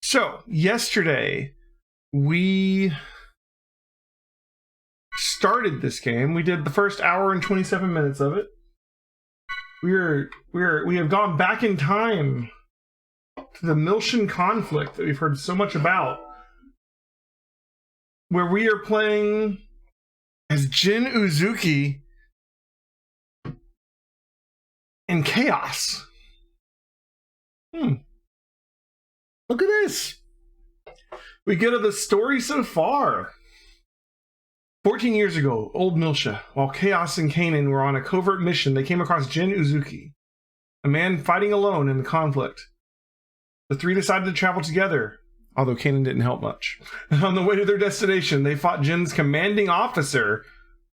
So, yesterday, we started this game. We did the first hour and 27 minutes of it. We have gone back in time to the Miltian conflict that we've heard so much about, where we are playing as Jin Uzuki in Chaos. Look at this. We get to the story so far. 14 years ago, old Miltia, while Chaos and Kanan were on a covert mission, they came across Jin Uzuki, a man fighting alone in the conflict. The three decided to travel together, although Kanan didn't help much. On the way to their destination, they fought Jin's commanding officer,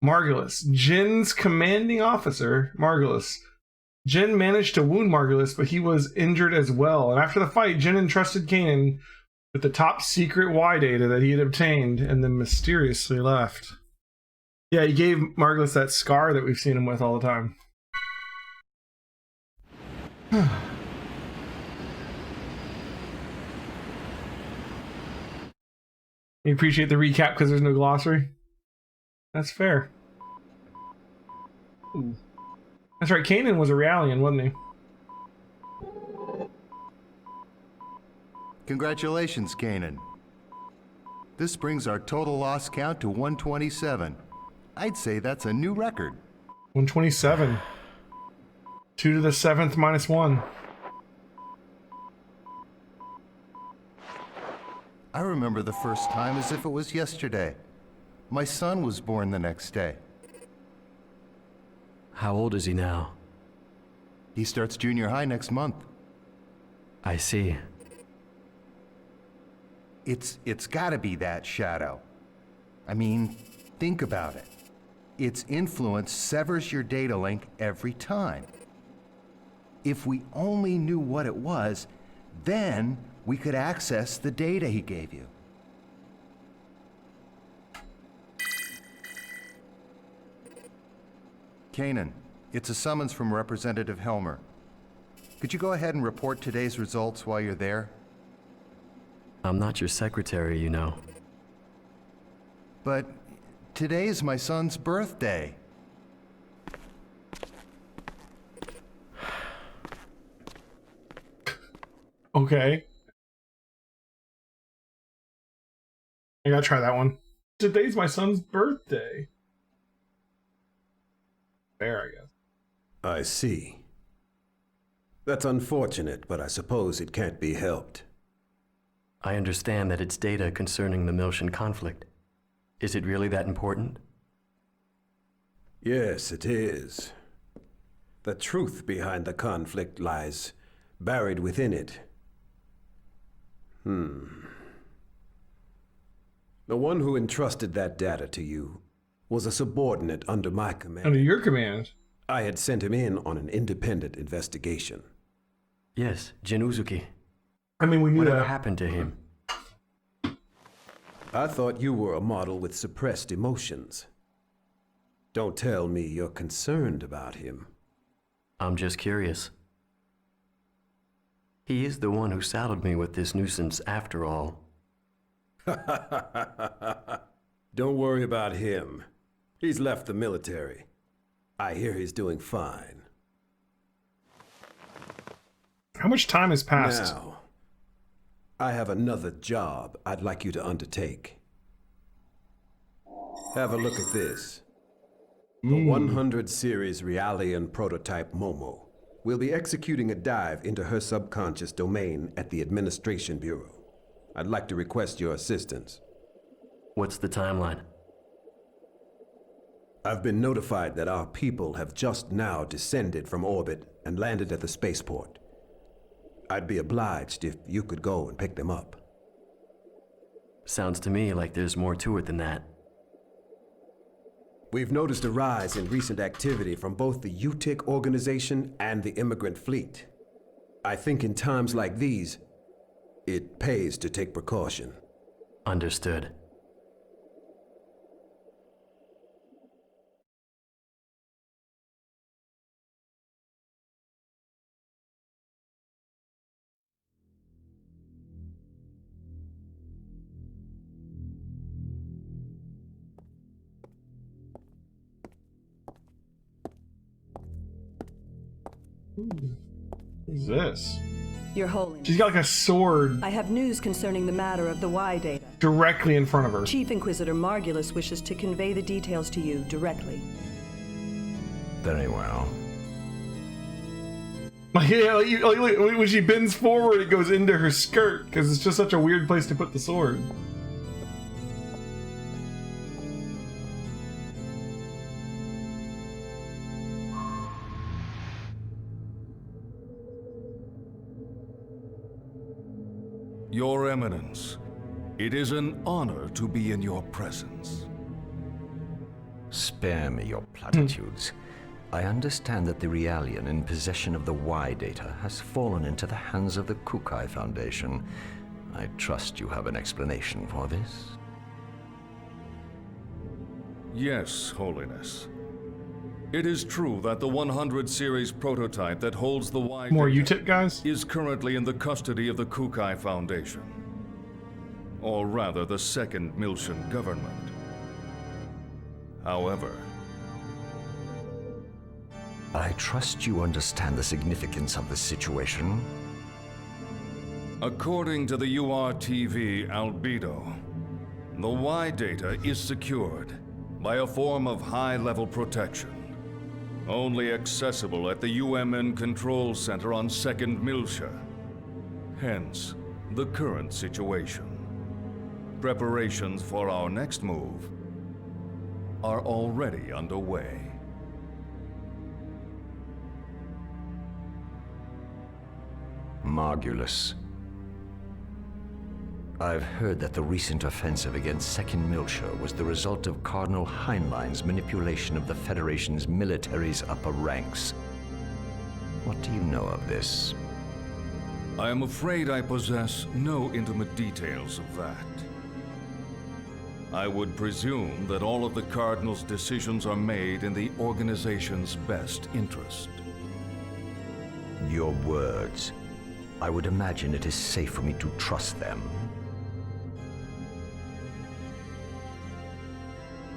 Margulis. Jin managed to wound Margulis, but he was injured as well. And after the fight, Jin entrusted Kanan with the top secret Y data that he had obtained and then mysteriously left. Yeah, he gave Margulis that scar that we've seen him with all the time. You appreciate the recap because there's no glossary? That's fair. Ooh. That's right, Kanan was a Realian, wasn't he? Congratulations, Kanan. This brings our total loss count to 127. I'd say that's a new record. 127. 2 to the 7th minus 1. I remember the first time as if it was yesterday. My son was born the next day. How old is he now? He starts junior high next month. I see. It's gotta be that, Shadow. I mean, think about it. Its influence severs your data link every time. If we only knew what it was, then we could access the data he gave you. Kanan, it's a summons from Representative Helmer. Could you go ahead and report today's results while you're there? I'm not your secretary, you know. But today is my son's birthday. Okay. I gotta try that one. Today's my son's birthday. Fair, I guess. I see. That's unfortunate, but I suppose it can't be helped. I understand that it's data concerning the Miltian conflict. Is it really that important? Yes, it is. The truth behind the conflict lies buried within it. The one who entrusted that data to you was a subordinate under my command. Under your command? I had sent him in on an independent investigation. Yes, Jin Uzuki. I mean, we knew Whatever that. happened to him? I thought you were a model with suppressed emotions. Don't tell me you're concerned about him. I'm just curious. He is the one who saddled me with this nuisance after all. Don't worry about him. He's left the military. I hear he's doing fine. How much time has passed? Now, I have another job I'd like you to undertake. Have a look at this. The 100 series Realian prototype Momo will be executing a dive into her subconscious domain at the Administration Bureau. I'd like to request your assistance. What's the timeline? I've been notified that our people have just now descended from orbit and landed at the spaceport. I'd be obliged if you could go and pick them up. Sounds to me like there's more to it than that. We've noticed a rise in recent activity from both the UTIC organization and the immigrant fleet. I think in times like these, it pays to take precaution. Understood. Who's this? Your Holiness, She's got like a sword I have news concerning the matter of the Y data. directly in front of her. Chief Inquisitor Margulis wishes to convey the details to you directly. Very well. Like, yeah, like, when she bends forward, it goes into her skirt because it's just such a weird place to put the sword. Your Eminence, it is an honor to be in your presence. Spare me your platitudes. I understand that the Realian in possession of the Y data has fallen into the hands of the Kukai Foundation. I trust you have an explanation for this. Yes, Holiness. It is true that the 100 series prototype that holds the Y More data UTIP guys? is currently in the custody of the Kukai Foundation. Or rather, the second Miltian government. However, I trust you understand the significance of the situation. according to the URTV albedo, the Y data is secured by a form of high-level protection, only accessible at the UMN Control Center on 2nd Miltia. Hence, the current situation. Preparations for our next move are already underway. Margulis. I've heard that the recent offensive against 2nd Miltia was the result of Cardinal Heinlein's manipulation of the Federation's military's upper ranks. What do you know of this? I am afraid I possess no intimate details of that. I would presume that all of the Cardinal's decisions are made in the organization's best interest. Your words. I would imagine it is safe for me to trust them.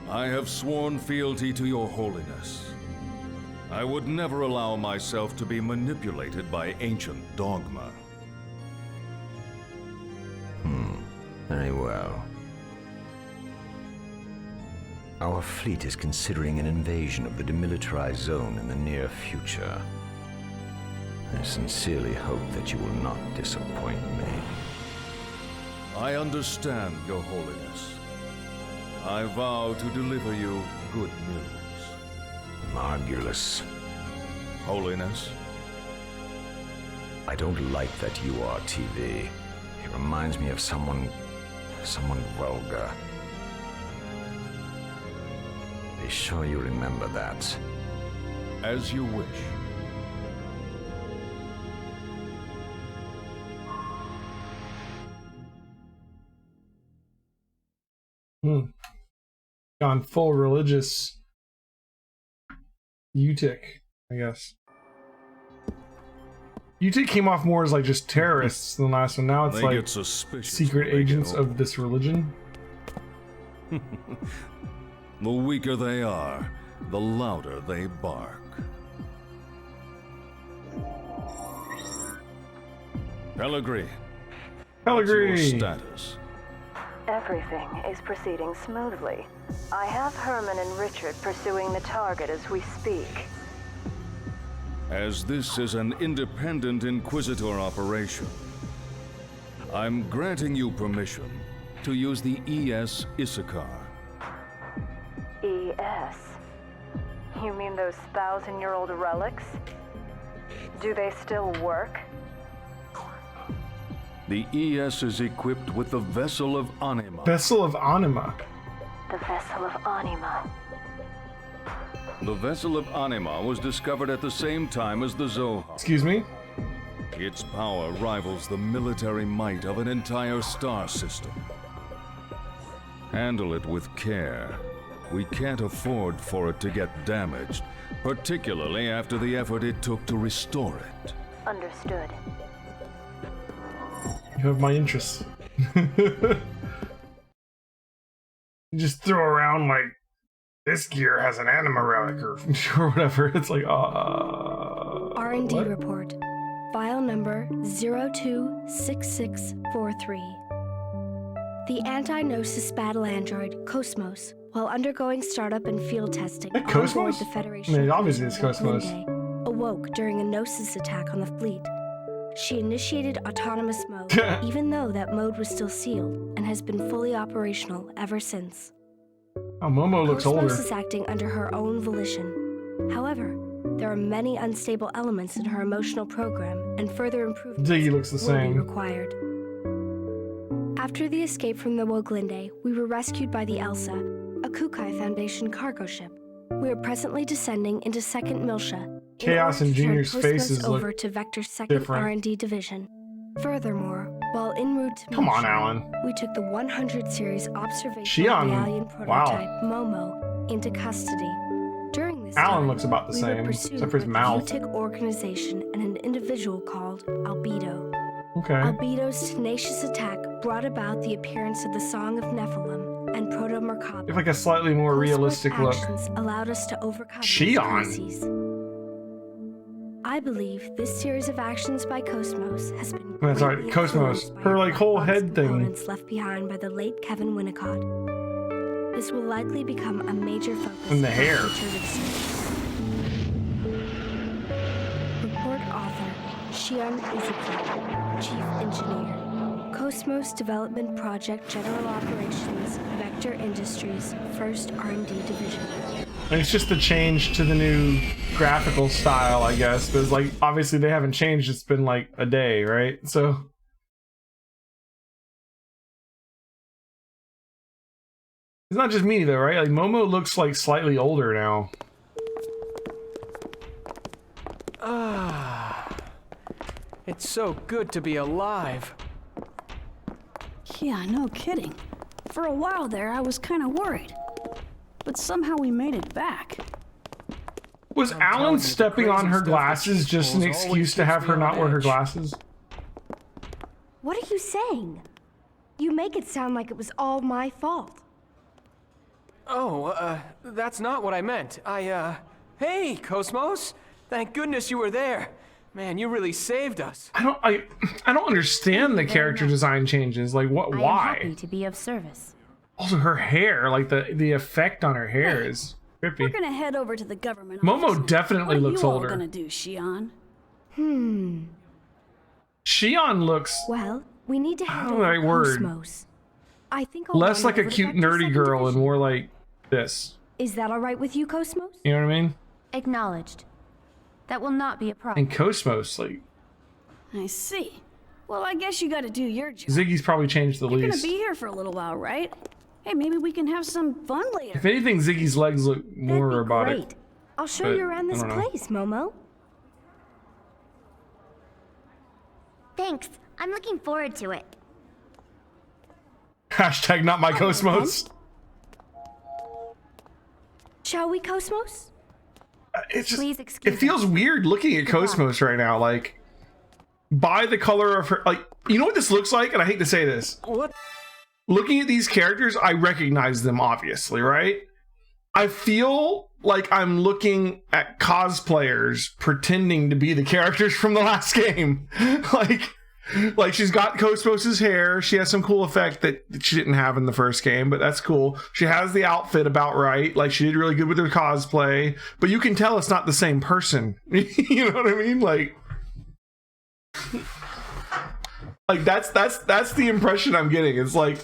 I have sworn fealty to your holiness. I would never allow myself to be manipulated by ancient dogma. Very well. Our fleet is considering an invasion of the demilitarized zone in the near future. I sincerely hope that you will not disappoint me. I understand, your holiness. I vow to deliver you good news. Margulis. Holiness, I don't like that URTV. It reminds me of someone vulgar. Be sure you remember that. as you wish. Gone full religious UTIC, I guess. UTIC came off more as like just terrorists than the last one. Now it's They like get suspicious secret when they get agents older. of this religion. The weaker they are, the louder they bark. Pellegrini, what's your Pellegrini! status? Everything is proceeding smoothly. I have Herman and Richard pursuing the target as we speak. As this is an independent Inquisitor operation, I'm granting you permission to use the ES Issachar. ES? You mean those 1,000-year-old relics? Do they still work? The ES is equipped with the Vessel of Anima. Vessel of Anima. The Vessel of Anima. The Vessel of Anima was discovered at the same time as the Zohar. Excuse me? Its power rivals the military might of an entire star system. Handle it with care. We can't afford for it to get damaged, particularly after the effort it took to restore it. Understood. You have my interests. You just throw around like, this gear has an anima relic or whatever. It's like, Are R&D What? report. File number 026643. The anti-Gnosis battle android, Cosmos, while undergoing startup and field testing That on board Cosmos? the Federation I mean, obviously it's cruiser Cosmos. Gilded, awoke during a Gnosis attack on the fleet. She initiated autonomous mode, even though that mode was still sealed, and has been fully operational ever since. Oh, Momo looks Cosmos older. is acting under her own volition. However, there are many unstable elements in her emotional program, and further improvements Ziggy looks the will be same. required. After the escape from the Woglinde, we were rescued by the Elsa, a Kukai Foundation cargo ship. We are presently descending into 2nd Miltia. Chaos and Junior's faces look over to Vector's 2nd different. R&D division. Furthermore, while en route to Come on, Miltia, Alan. we took the 100 series observation Shion, of the alien wow. prototype Momo into custody. During this Alan time, looks about the we were same, pursued except for his by mouth. the UTIC organization and an individual called Albedo. Okay. Albedo's tenacious attack brought about the appearance of the Song of Nephilim and Proto-Merkaba. Give like a slightly more realistic look. Actions allowed us to overcome these Shion. crises. I believe this series of actions by Cosmos has been That's right, greatly Cosmos. influenced by Her, like, whole black box head thing. components left behind by the late Kevin Winnicott. This will likely become a major focus And the of hair. future research. Report author Shion Izuki, Chief Engineer, Cosmos Development Project General Operations, Vector Industries, 1st R&D Division. And it's just the change to the new graphical style, I guess. But it's like, obviously they haven't changed. It's been like a day, right? So. It's not just me though, right? Like Momo looks like slightly older now. It's so good to be alive. Yeah, no kidding. For a while there, I was kind of worried. But somehow we made it back. Was I'm telling Alan you, the stepping on crazy her stuff that glasses she just an pulls always excuse to keeps have me her on not wear her edge. glasses? What are you saying? You make it sound like it was all my fault. Oh, that's not what I meant. Hey, Cosmos! Thank goodness you were there. Man, you really saved us. I don't understand the character design changes. Like what? I am Why? happy to be of service. Also, her hair, like the effect on her hair is We're trippy. gonna head over to the government Momo office. definitely What are looks you all older. gonna do, Shion? Shion looks Well, we need to hand Oh, over right word. Cosmos. I think I'll less run like a over to cute Vector's nerdy 2nd girl and Division. more like this. Is that all right with you, Cosmos? You know what I mean? Acknowledged. That will not be a problem. And Cosmos, like I see. Well, I guess you gotta do your job. Ziggy's probably changed the You're gonna least. be here for a little while, right? Hey, maybe we can have some fun later. If anything, Ziggy's legs look more That'd be robotic. great. I'll show but you around I this don't know. place, Momo. Thanks. I'm looking forward to it. Hashtag not my Cosmos. Shall we, Cosmos? It's just, Please excuse it feels weird looking at Cosmos right now. Like, by the color of her, like, you know what this looks like? And I hate to say this. What? Looking at these characters, I recognize them, obviously, right? I feel like I'm looking at cosplayers pretending to be the characters from the last game. like she's got Cosmos's hair. She has some cool effect that she didn't have in the first game, but that's cool. She has the outfit about right. Like, she did really good with her cosplay, but you can tell it's not the same person. You know what I mean? Like that's the impression I'm getting. It's like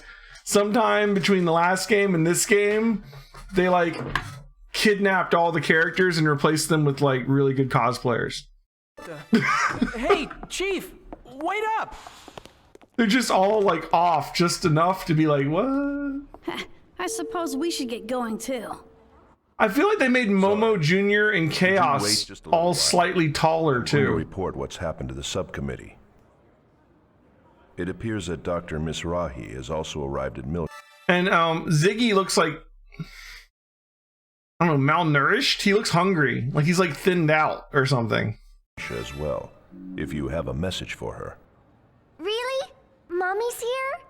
sometime between the last game and this game, they like kidnapped all the characters and replaced them with like really good cosplayers. Hey, Chief! Wait up! They're just all like off just enough to be like, what? I suppose we should get going too. I feel like they made Momo Jr. and wait Chaos just a little all while? slightly taller I'm going to too. report what's happened to the subcommittee. It appears that Dr. Misrahi has also arrived at Miltia. And Ziggy looks like, I don't know, malnourished. He looks hungry, like he's like thinned out or something. as well, if you have a message for her. Really? Mommy's here?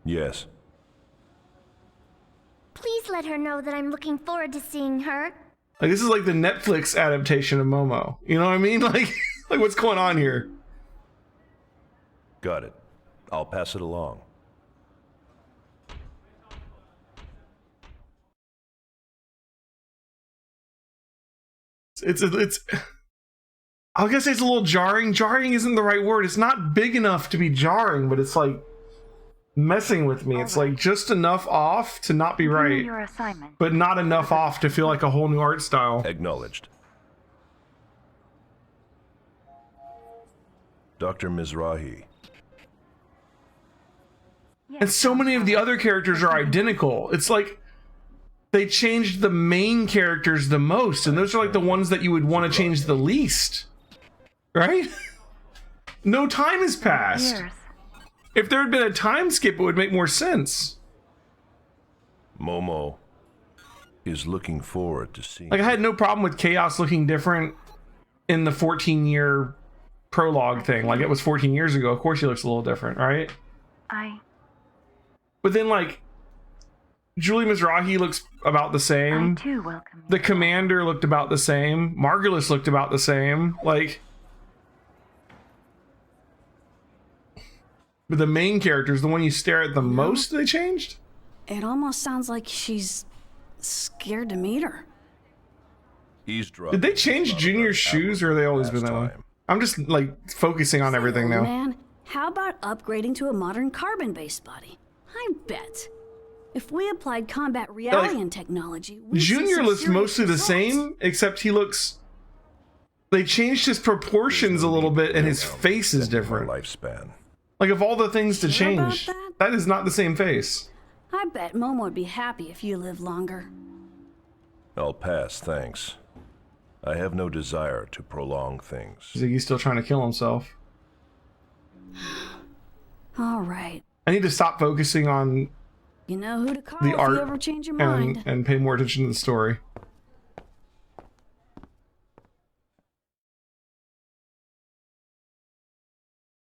Yes. Please let her know that I'm looking forward to seeing her. Like this is like the Netflix adaptation of Momo. You know what I mean? Like what's going on here? Got it. I'll pass it along. It's I was gonna say it's a little jarring. Jarring isn't the right word. It's not big enough to be jarring, but it's like messing with me. It's like just enough off to not be right, Your assignment. but not enough off to feel like a whole new art style. Acknowledged. Dr. Mizrahi. And so many of the other characters are identical. It's like they changed the main characters the most, and those are like the ones that you would want to change the least. Right? No time has passed. Years. If there had been a time skip, it would make more sense. Momo is looking forward to seeing. Like I had no problem with Chaos looking different in the 14-year prologue thing. Like it was 14 years ago. Of course he looks a little different, right? But then like Julie Mizrahi looks about the same. I too welcome you. The commander looked about the same. Margulis looked about the same. Like, but the main character is the one you stare at the most. They changed. It almost sounds like she's scared to meet her. Did they change Junior's shoes, or have they always been that way? I'm just like focusing on everything now. Man, how about upgrading to a modern carbon-based body? I bet. If we applied combat reality technology, we'd see Junior some looks serious mostly the results. same, except he looks. They changed his proportions a little bit, and his face is different. Lifespan. Like of all the things to Sure about change, that? that is not the same face. I bet Momo would be happy if you lived longer. I'll pass, thanks. I have no desire to prolong things. Ziggy's still trying to kill himself. All right. I need to stop focusing on You know who to call the if art you ever change your mind. and pay more attention to the story.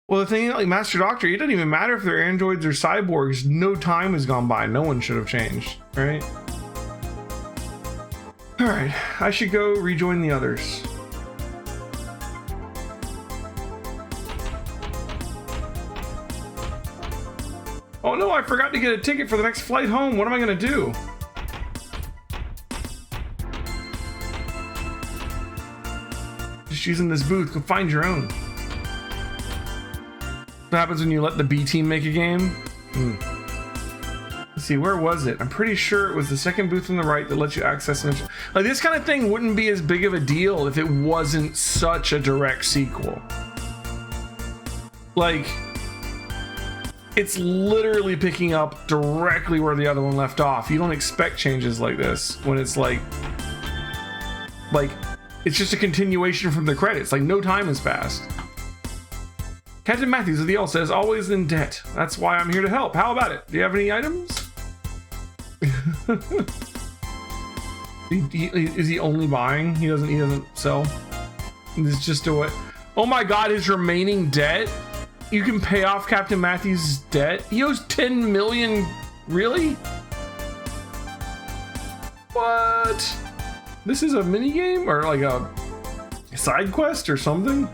Well, the thing, like Master Doctor, it doesn't even matter if they're androids or cyborgs. No time has gone by. No one should have changed, right? All right, I should go rejoin the others. Oh no, I forgot to get a ticket for the next flight home. What am I gonna do? Just using this booth, go find your own. What happens when you let the B team make a game? Let's see, where was it? I'm pretty sure it was the second booth on the right that lets you access an... Like, this kind of thing wouldn't be as big of a deal if it wasn't such a direct sequel. Like, it's literally picking up directly where the other one left off. You don't expect changes like this when it's like, it's just a continuation from the credits. Like, no time has passed. Captain Matthews of the Elsa is always in debt. That's why I'm here to help. How about it? Do you have any items? Is he only buying? He doesn't sell? It's just a what? Oh my god, his remaining debt? You can pay off Captain Matthews' debt? He owes 10 million? Really? What? This is a mini game or like a side quest or something?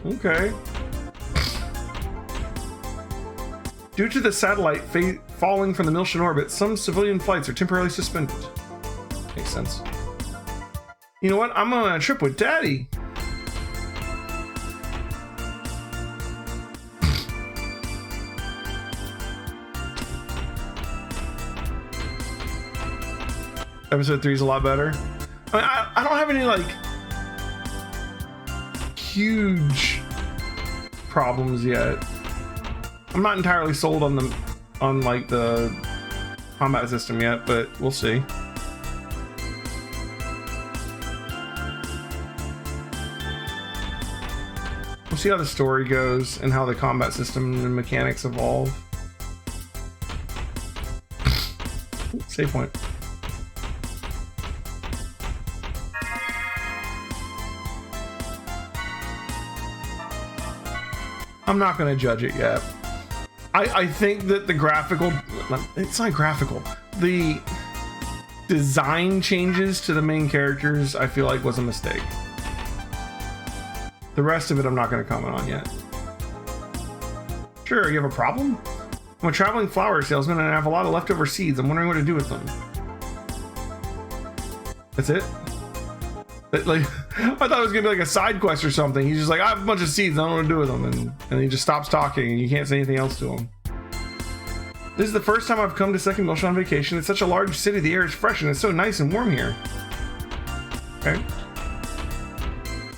Okay. Due to the satellite falling from the Miltian orbit, some civilian flights are temporarily suspended. Makes sense. You know what? I'm on a trip with Daddy. Episode 3 is a lot better. I mean, I don't have any like huge problems yet. I'm not entirely sold on the combat system yet, but we'll see. We'll see how the story goes and how the combat system and mechanics evolve. Save point. I'm not going to judge it yet. I think that the graphical... It's not graphical. The design changes to the main characters, I feel like was a mistake. The rest of it I'm not going to comment on yet. Sure, you have a problem? I'm a traveling flower salesman and I have a lot of leftover seeds. I'm wondering what to do with them. That's it? Like, I thought it was gonna be like a side quest or something. He's just like, I have a bunch of seeds, I don't know what to do with them, and he just stops talking and you can't say anything else to him. This is the first time I've come to Second Miltia on vacation. It's such a large city, the air is fresh and it's so nice and warm here. Okay.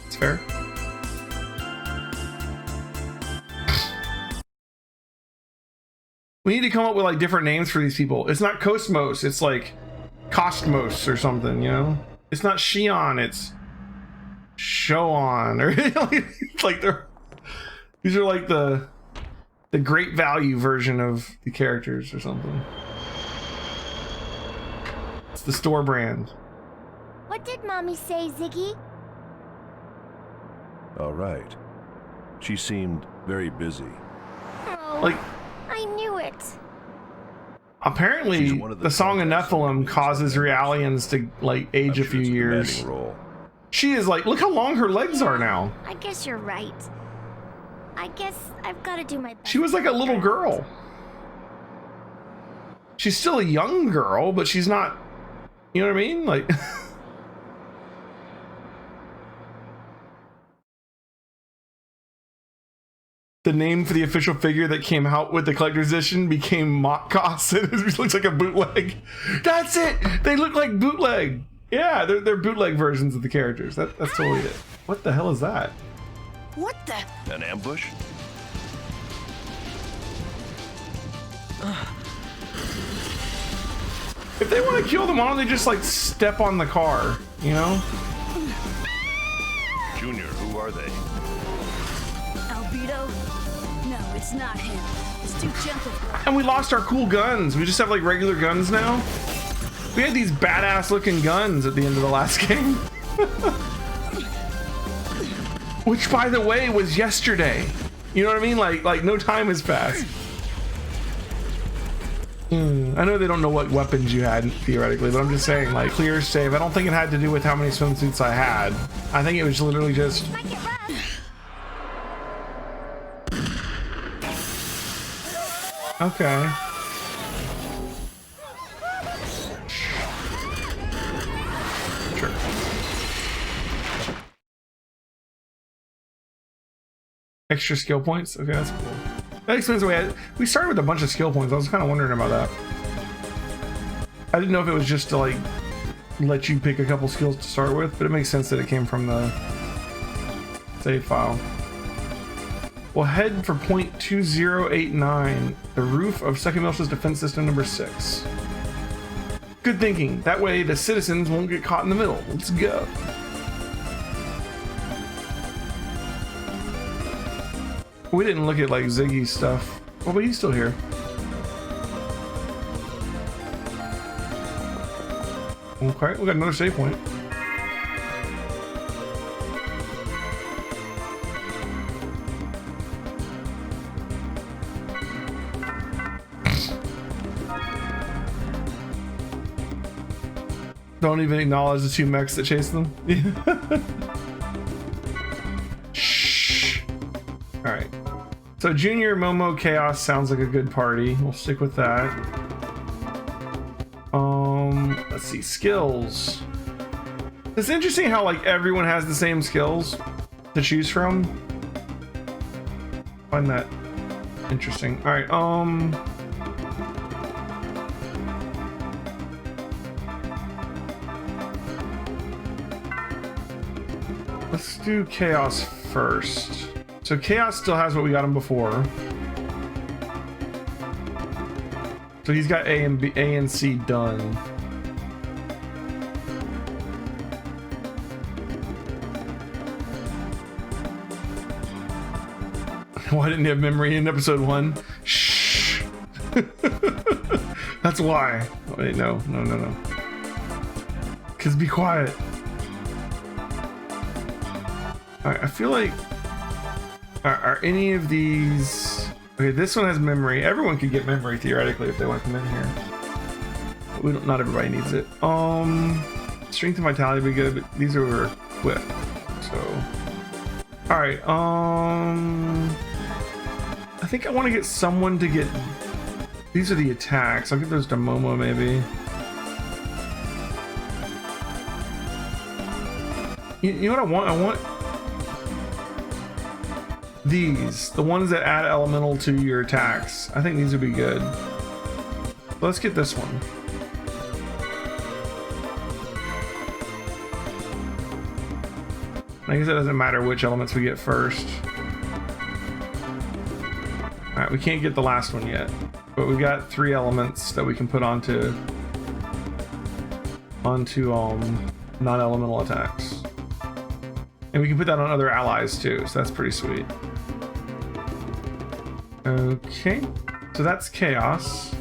It's fair. We need to come up with like different names for these people. It's not Cosmos, it's like Costmos or something, you know? It's not Shion, it's Shoon, or like these are like the great value version of the characters or something. It's the store brand. What did Mommy say, Ziggy? All right. She seemed very busy. Oh, Like, I knew it. apparently the Song of Nephilim causes Realians to like age a few years. She is like, look how long her legs are now. I guess you're right. I guess I've got to do my best. She was like a little girl. She's still a young girl, but she's not, you know what I mean? Like, the name for the official figure that came out with the collector's edition became Motkos. It looks like a bootleg. That's it. They look like bootleg. Yeah, they're bootleg versions of the characters. That's totally it. What the hell is that? What the? An ambush? If they want to kill them, why don't they just like step on the car, you know? Junior, who are they? Albedo? No, it's not him. It's too gentle for him. And we lost our cool guns. We just have like regular guns now. We had these badass looking guns at the end of the last game. Which, by the way, was yesterday. You know what I mean? Like no time has passed. I know they don't know what weapons you had theoretically, but I'm just saying, like, clear save. I don't think it had to do with how many swimsuits I had. I think it was literally just. Okay. Sure. Extra skill points? Okay, that's cool. That explains the we started with a bunch of skill points. I was kind of wondering about that. I didn't know if it was just to like let you pick a couple skills to start with, but it makes sense that it came from the save file. We'll head for point 2089, the roof of Second Miltia's defense system number 6. Good thinking. That way the citizens won't get caught in the middle. Let's go. We didn't look at like Ziggy's stuff. Oh, but he's still here. Okay, we got another save point. Don't even acknowledge the 2 mechs that chase them. Shh. All right. So Junior Momo Chaos sounds like a good party. We'll stick with that. Let's see, skills. It's interesting how like everyone has the same skills to choose from. Find that interesting. All right. Let's do Chaos first. So Chaos still has what we got him before. So he's got A and C done. Why didn't he have memory in episode 1? Shh. That's why. Wait, no. Cause be quiet. Alright, I feel like are any of these okay? This one has memory. Everyone could get memory theoretically if they want to come in here. we don't, not everybody needs it. Strength and vitality would be good, but these are equipped. So, all right. I think I want to get someone to get. These are the attacks. I'll give those to Momo maybe. You know what I want? I want these, the ones that add elemental to your attacks. I think these would be good. Let's get this one. I guess it doesn't matter which elements we get first. Alright, we can't get the last one yet, but we got 3 elements that we can put onto non-elemental attacks. And we can put that on other allies too, so that's pretty sweet. Okay, so that's Chaos.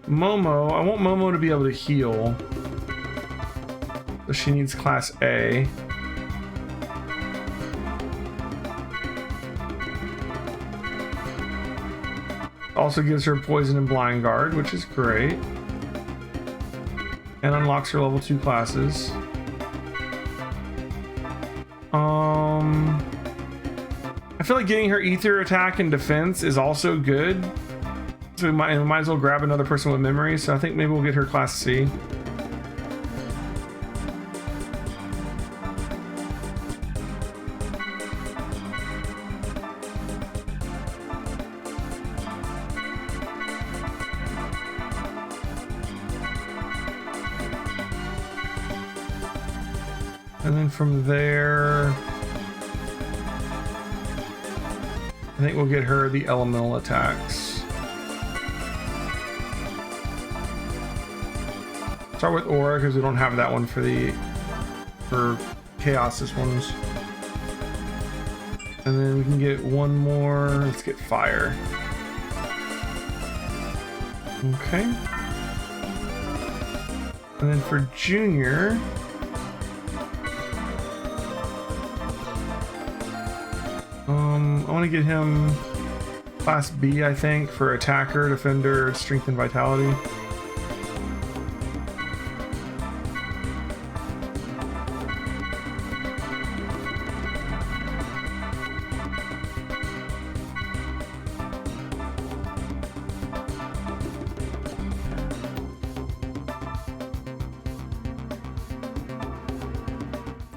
Momo, I want Momo to be able to heal. So she needs class A. Also gives her poison and blind guard, which is great. And unlocks her level 2 classes. I feel like getting her ether attack and defense is also good. So we might as well grab another person with memory. So I think maybe we'll get her class C. And then from there, I think we'll get her the elemental attacks. Start with Aura because we don't have that one for Chaos's ones. And then we can get one more. Let's get Fire. Okay. And then for Junior, I want to get him class B, I think, for attacker, defender, strength, and vitality.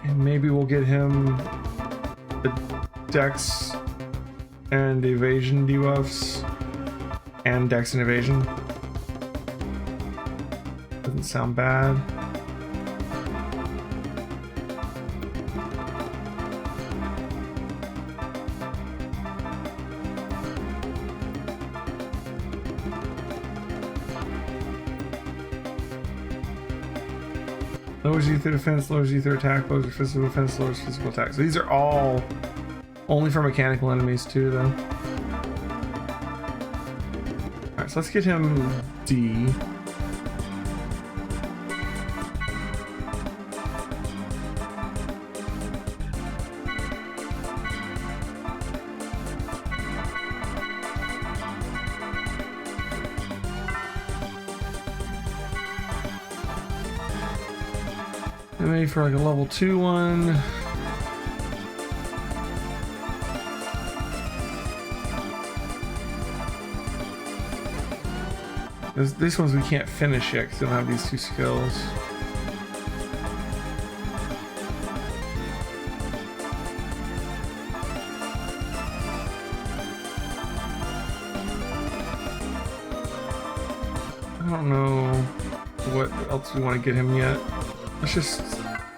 And maybe we'll get him the Dex and evasion debuffs and Dex and evasion. Doesn't sound bad. Lowers ether defense, lowers ether attack, lowers physical defense, lowers physical attack. So these are all only for mechanical enemies too, though. Alright, so let's get him D. And maybe for like a level 2 one. These ones we can't finish yet because they don't have these 2 skills. I don't know what else we want to get him yet. Let's just...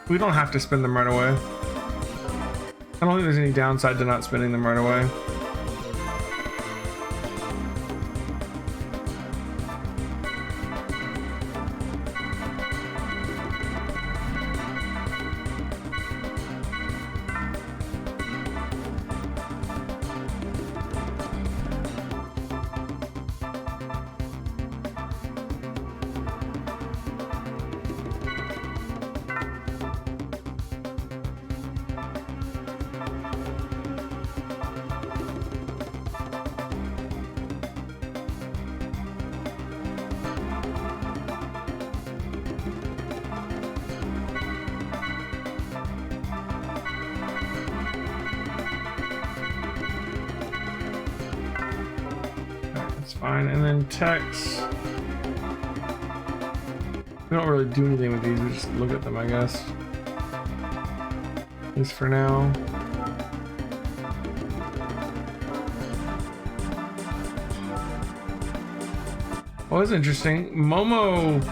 we don't have to spend them right away. I don't think there's any downside to not spending them right away. That's fine. And then text. We don't really do anything with these, we just look at them, I guess. At least for now. Oh, that's interesting. Momo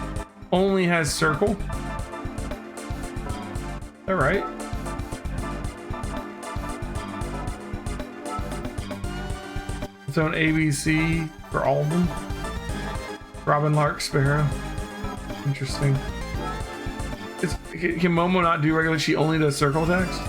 only has circle. All right. Its own ABC for all of them. Robin, Lark, Sparrow. Interesting. Can Momo not do regular? She only does circle attacks?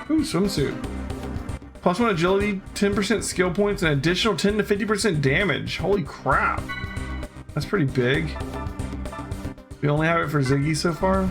Ooh, swimsuit. +1 agility, 10% skill points, and additional 10 to 50% damage. Holy crap. That's pretty big. We only have it for Ziggy so far.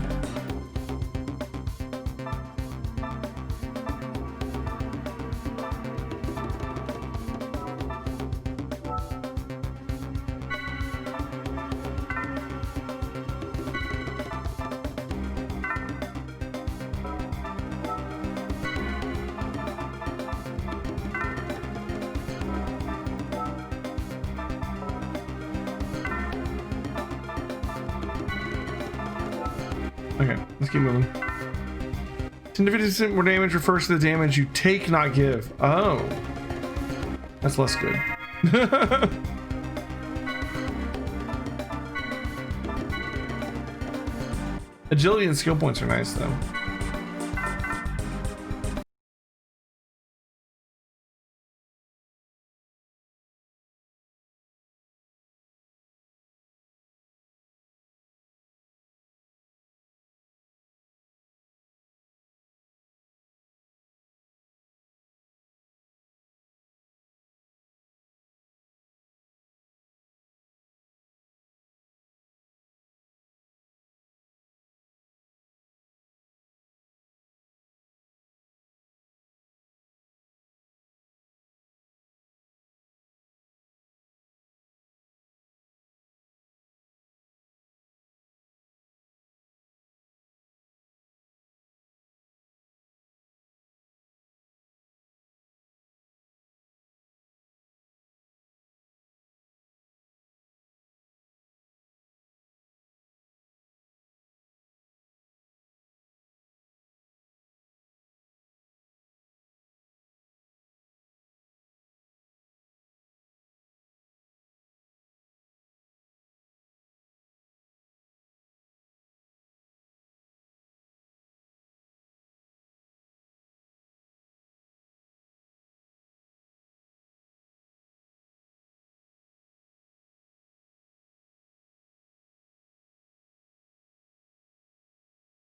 Okay, let's keep moving. 10 to 50% more damage refers to the damage you take, not give. Oh. That's less good. Agility and skill points are nice, though.